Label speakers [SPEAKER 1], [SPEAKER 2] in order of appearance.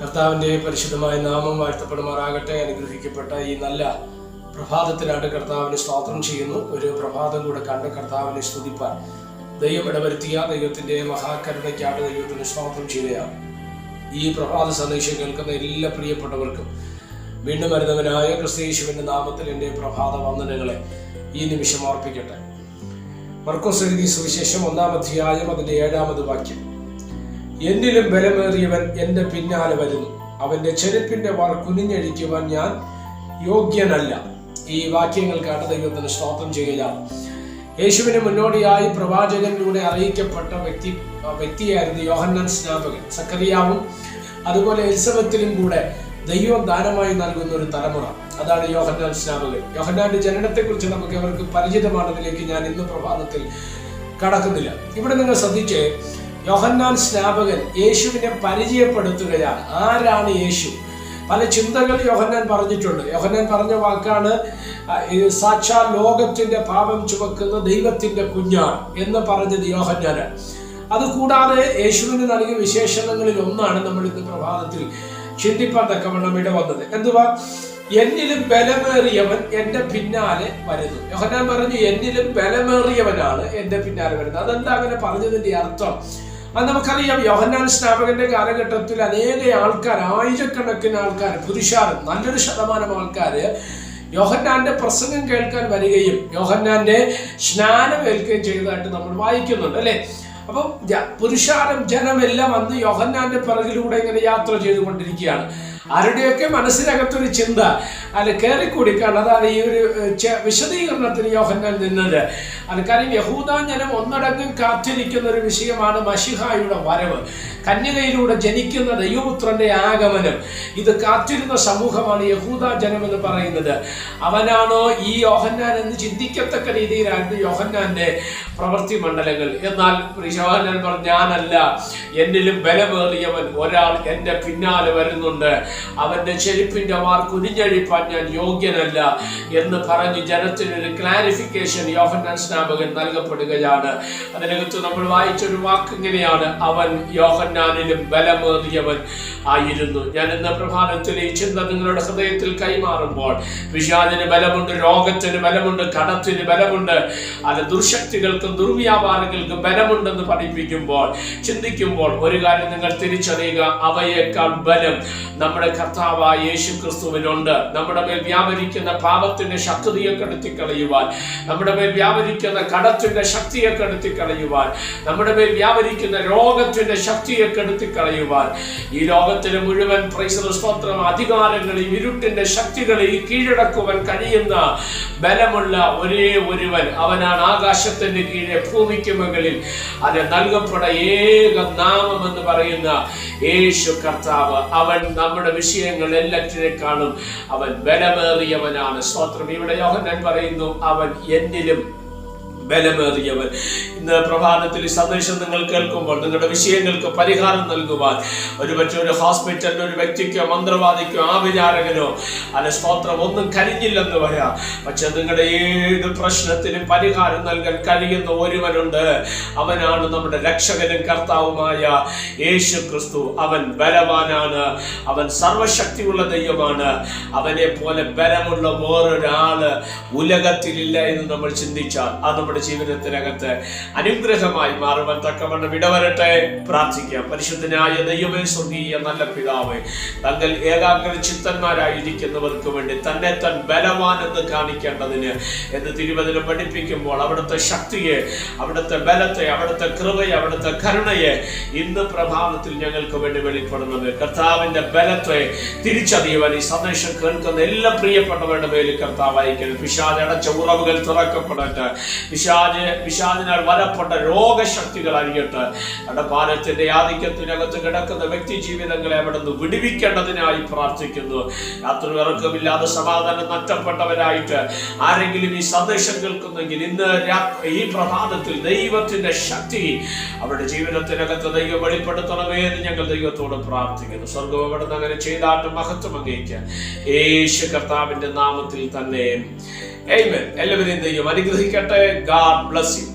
[SPEAKER 1] കർത്താവിൻ്റെ പരിശുദ്ധമായ നാമം വാഴ്ത്തപ്പെടുമാറാകട്ടെ. അനുഗ്രഹിക്കപ്പെട്ട ഈ നല്ല പ്രഭാതത്തിനായിട്ട് കർത്താവിന് സ്തോത്രം ചെയ്യുന്നു. ഒരു പ്രഭാതം കൂടെ കണ്ട് കർത്താവിനെ സ്തുതിപ്പാൻ ദൈവം ഇടവരുത്തിയ ദൈവത്തിൻ്റെ മഹാകരുണയ്ക്കായിട്ട് ദൈവത്തിന് സ്തോത്രം ചെയ്യുകയാണ്. ഈ പ്രഭാത സന്ദേശം കേൾക്കുന്ന എല്ലാ പ്രിയപ്പെട്ടവർക്കും വീണ്ടും വരുന്നവനായ ക്രിസ്തുയേശുവിൻ്റെ നാമത്തിൽ എൻ്റെ പ്രഭാത വന്ദനങ്ങളെ ഈ നിമിഷം അർപ്പിക്കട്ടെ. മർക്കോസ് എഴുതിയ സുവിശേഷം 1-ാം അധ്യായം അതിൻ്റെ 7-ാമത് വാക്യം. എന്നിലും ബലമേറിയവൻ എൻ്റെ പിന്നാലെ വരുന്നു, അവൻ്റെ ചെരുപ്പിൻ്റെ വാർ കുനിഞ്ഞഴിക്കുവാൻ ഞാൻ യോഗ്യനല്ല. ഈ വാക്യങ്ങൾക്കാണ് ദൈവത്തിന് സ്തോത്രം ചെയ്യുകയാണ്. യേശുവിന് മുന്നോടിയായി പ്രവാചകനിലൂടെ അറിയിക്കപ്പെട്ട വ്യക്തിയായിരുന്നു യോഹന്നാൻ സ്നാപകൻ. സക്കറിയാവും അതുപോലെ എലിസബത്തിലും കൂടെ ദൈവം ദാനമായി നൽകുന്ന ഒരു തലമുറ, അതാണ് യോഹന്നാൻ സ്നാപകൻ. യോഹന്നാന്റെ ജനനത്തെക്കുറിച്ച് നമുക്ക് അവർക്ക് പരിചിതമാണതിലേക്ക് ഞാൻ ഇന്ന് പ്രഭാതത്തിൽ കടക്കുന്നില്ല. ഇവിടെ നിങ്ങൾ ശ്രദ്ധിച്ച്, യോഹന്നാൻ സ്നാപകൻ യേശുവിനെ പരിചയപ്പെടുത്തുകയാണ്. ആരാണ് യേശു? പല ചിന്തകൾ യോഹന്നാൻ പറഞ്ഞിട്ടുണ്ട്. യോഹന്നാൻ പറഞ്ഞ വാക്കാണ് സാക്ഷാൽ ലോകത്തിന്റെ പാപം ചുമക്കുന്ന ദൈവത്തിന്റെ കുഞ്ഞാണ് എന്ന് പറഞ്ഞത് യോഹന്നാനാണ്. അതുകൂടാതെ യേശുവിന് നൽകിയ വിശേഷണങ്ങളിൽ ഒന്നാണ് നമ്മൾ ഇന്ന് പ്രഭാതത്തിൽ ചിന്തിപ്പാൻ തക്കവണ്ണം ഇടവന്നത്. എന്തുവാ? എന്നിലും ബലമേറിയവൻ എൻ്റെ പിന്നാലെ വരുന്നു. യോഹന്നാൻ പറഞ്ഞു, എന്നിലും ബലമേറിയവനാണ് എൻ്റെ പിന്നാലെ വരുന്നത്. അതെന്താ അങ്ങനെ പറഞ്ഞതിന്റെ അർത്ഥം? അത് നമുക്കറിയാം. യോഹന്നാൻ സ്നാപകന്റെ കാലഘട്ടത്തിൽ അനേക ആൾക്കാർ, ആയിരക്കണക്കിന് ആൾക്കാർ, പുരുഷാരം നല്ലൊരു ശതമാനം ആൾക്കാര് യോഹന്നാന്റെ പ്രസംഗം കേൾക്കാൻ വരികയും യോഹന്നാന്റെ സ്നാനം ഏൽക്കുകയും ചെയ്തതായിട്ട് നമ്മൾ വായിക്കുന്നുണ്ട്, അല്ലെ? അപ്പം പുരുഷാരം ജനമെല്ലാം അന്ന് യോഹന്നാന്റെ പിറകിലൂടെ ഇങ്ങനെ യാത്ര ചെയ്തുകൊണ്ടിരിക്കുകയാണ്. ആരുടെയൊക്കെ മനസ്സിനകത്തൊരു ചിന്ത അത് കയറിക്കൂടിക്കാണ്. അതാണ് ഈ ഒരു വിശദീകരണത്തിന് യോഹന്നാൻ നിന്നത്. അത് കാര്യം യഹൂദ ജനം ഒന്നടങ്കം കാത്തിരിക്കുന്ന ഒരു വിഷയമാണ് മശിഹായുടെ വരവ്, കന്യകയിലൂടെ ജനിക്കുന്ന ദൈവപുത്രന്റെ ആഗമനം. ഇത് കാത്തിരുന്ന സമൂഹമാണ് യഹൂദ ജനം എന്ന് പറയുന്നത്. അവനാണോ ഈ യോഹന്നാൻ എന്ന് ചിന്തിക്കത്തക്ക രീതിയിലായിരുന്നു യോഹന്നാന്റെ പ്രവൃത്തി മണ്ഡലങ്ങൾ. എന്നാൽ യോഹന്നാൻ പറഞ്ഞു, ഞാനല്ല, എന്നിലും ബലമേറിയവൻ ഒരാൾ എൻ്റെ പിന്നാലെ വരുന്നുണ്ട്, അവന്റെ ചെരുപ്പിന്റെ വാർ കുനിഞ്ഞഴിപ്പാൻ ഞാൻ യോഗ്യനല്ല എന്ന് പറഞ്ഞ് ജനത്തിനൊരു ക്ലാരിഫിക്കേഷൻ യോഹന്നാൻ സ്നാപകൻ നൽകപ്പെടുകയാണ്. അതിനകത്ത് നമ്മൾ വായിച്ചൊരു വാക്ക് ഇങ്ങനെയാണ്, അവൻ യോഹന്നാനിലും ബലമേറിയവൻ ആയിരുന്നു. ഞാൻ ഇന്ന് പ്രഭാതത്തിൽ ഈ ചിന്ത നിങ്ങളുടെ ഹൃദയത്തിൽ കൈമാറുമ്പോൾ, പിശാചിന് ബലമുണ്ട്, രോഗത്തിന് ബലമുണ്ട്, കടത്തിന് ബലമുണ്ട്, അത് ദുർശക്തികൾക്കും ദുർവ്യാപാരങ്ങൾക്കും ബലമുണ്ടെന്ന് പഠിപ്പിക്കുമ്പോൾ, ചിന്തിക്കുമ്പോൾ ഒരു കാര്യം നിങ്ങൾ തിരിച്ചറിയുക, അവയേക്കാൾ ബലം നമ്മുടെ കർത്താവായ യേശു ക്രിസ്തുവിനുണ്ട്. നമ്മുടെ മേൽ വ്യാപരിക്കുന്ന പാപത്തിന്റെ ശക്തിയെ കെടുത്തിക്കളയുവാൻ, നമ്മുടെ മേൽ വ്യാപരിക്കുന്ന കടത്തിന്റെ ശക്തിയെ കെടുത്തിക്കളയുവാൻ, നമ്മുടെ മേൽ വ്യാപരിക്കുന്ന രോഗത്തിന്റെ ശക്തിയെ കെടുത്തിക്കളയുവാൻ, ഈ ലോകത്തിലെ മുഴുവൻ സ്തോത്രം അധികാരങ്ങളെ, ഇരുട്ടിന്റെ ശക്തികളെ കീഴടക്കുവാൻ കഴിയുന്ന ബലമുള്ള ഒരേ ഒരുവൻ, അവനാണ് ആകാശത്തിന്റെ കീഴെ ഭൂമിക്ക് മുകളിൽ അത് നൽകപ്പെട്ട ഏക നാമം എന്ന് പറയുന്ന യേശു കർത്താവ്. അവൻ നമ്മുടെ വിഷയങ്ങൾ എല്ലാറ്റിനേക്കാളും അവൻ ബലമേറിയവനാണ്. സ്തോത്രം. ഇവിടെ യോഹന്നാൻ പറയുന്നു, അവൻ എന്നിലും ബലമേറിയവൻ. ഇന്ന് പ്രഭാതത്തിൽ ഈ സന്ദേശം നിങ്ങൾ കേൾക്കുമ്പോൾ നിങ്ങളുടെ വിഷയങ്ങൾക്ക് പരിഹാരം നൽകുവാൻ ഒരുപക്ഷെ ഒരു ഹോസ്പിറ്റലിൽ ഒരു വ്യക്തിക്കോ മന്ത്രവാദിക്കോ ആഭിചാരകനോ അല്ലെ സ്തോത്രം ഒന്നും കഴിഞ്ഞില്ലെന്ന് പറയാം. പക്ഷെ നിങ്ങളുടെ ഏത് പ്രശ്നത്തിനും പരിഹാരം നൽകാൻ കഴിയുന്ന ഒരുവനുണ്ട്. അവനാണ് നമ്മുടെ രക്ഷകനും കർത്താവുമായ യേശു ക്രിസ്തു. അവൻ ബലവാനാണ്, അവൻ സർവശക്തിയുള്ള ദൈവമാണ്. അവനെ പോലെ ബലമുള്ള വേറൊരാള് ഉലകത്തിലില്ല എന്ന് നമ്മൾ ചിന്തിച്ചാൽ അത് നമ്മുടെ ജീവിതത്തിനകത്ത് അനുഗ്രഹമായി മാറുവാൻ തക്കവണ്ണം ഇടവരട്ടെ. പ്രാർത്ഥിക്കാം. പരിശുദ്ധനായ ദൈവമേ, സ്വർഗീയ നല്ല പിതാവേ, തങ്ങൾ ഏകാഗ്ര ചിത്തന്മാരായിരിക്കുന്നവർക്ക് വേണ്ടി തന്നെ താൻ ബലവാൻ എന്ന് കാണിക്കേണ്ടതിന് എന്ന് തിരുവചനം പഠിപ്പിക്കുമ്പോൾ അവിടുത്തെ ശക്തിയെ, അവിടുത്തെ ബലത്തെ, അവിടുത്തെ കൃപയെ, അവിടുത്തെ കരുണയെ ഇന്ന് പ്രഭാതത്തിൽ ഞങ്ങൾക്ക് വേണ്ടി വെളിപ്പെടുന്നത്. കർത്താവിന്റെ ബലത്തെ തിരിച്ചറിയുവാൻ ഈ സന്ദേശം കേൾക്കുന്ന എല്ലാ പ്രിയപ്പെട്ടവരുടെ മേലിൽ കർത്താവായിരിക്കും. പിശാച് അടച്ച ഉറവുകൾ തുറക്കപ്പെടട്ടെ. പിശാചിനാൽ വരപ്പെട്ട രോഗശക്തികൾ അഴിയട്ടെ. കടപ്പാലത്തിന്റെ ആധിക്യത്തിനകത്ത് കിടക്കുന്ന വ്യക്തി ജീവിതങ്ങളെ അവിടുന്ന് വിടുവിക്കേണ്ടതിനായി പ്രാർത്ഥിക്കുന്നു. യാതൊരു ഇറക്കമില്ലാതെ സമാധാനം നഷ്ടപ്പെട്ടവരായിട്ട് ആരെങ്കിലും ഈ സന്ദേശം കേൾക്കുന്നെങ്കിൽ ഇന്ന് ഈ പ്രഭാതത്തിൽ ദൈവത്തിന്റെ ശക്തി അവരുടെ ജീവിതത്തിനകത്ത് ദൈവം വെളിപ്പെടുത്തണമേ എന്ന് ഞങ്ങൾ ദൈവത്തോട് പ്രാർത്ഥിക്കുന്നു. സ്വർഗ്ഗം അവിടുന്ന് അങ്ങനെ ചെയ്താട്ട് മഹത്വം അങ്ങേയ്ക്ക് യേശു കർത്താവിന്റെ നാമത്തിൽ തന്നെ. ആമേൻ. എല്ലാവരെയും ദൈവം അനുഗ്രഹിക്കട്ടെ. God bless you.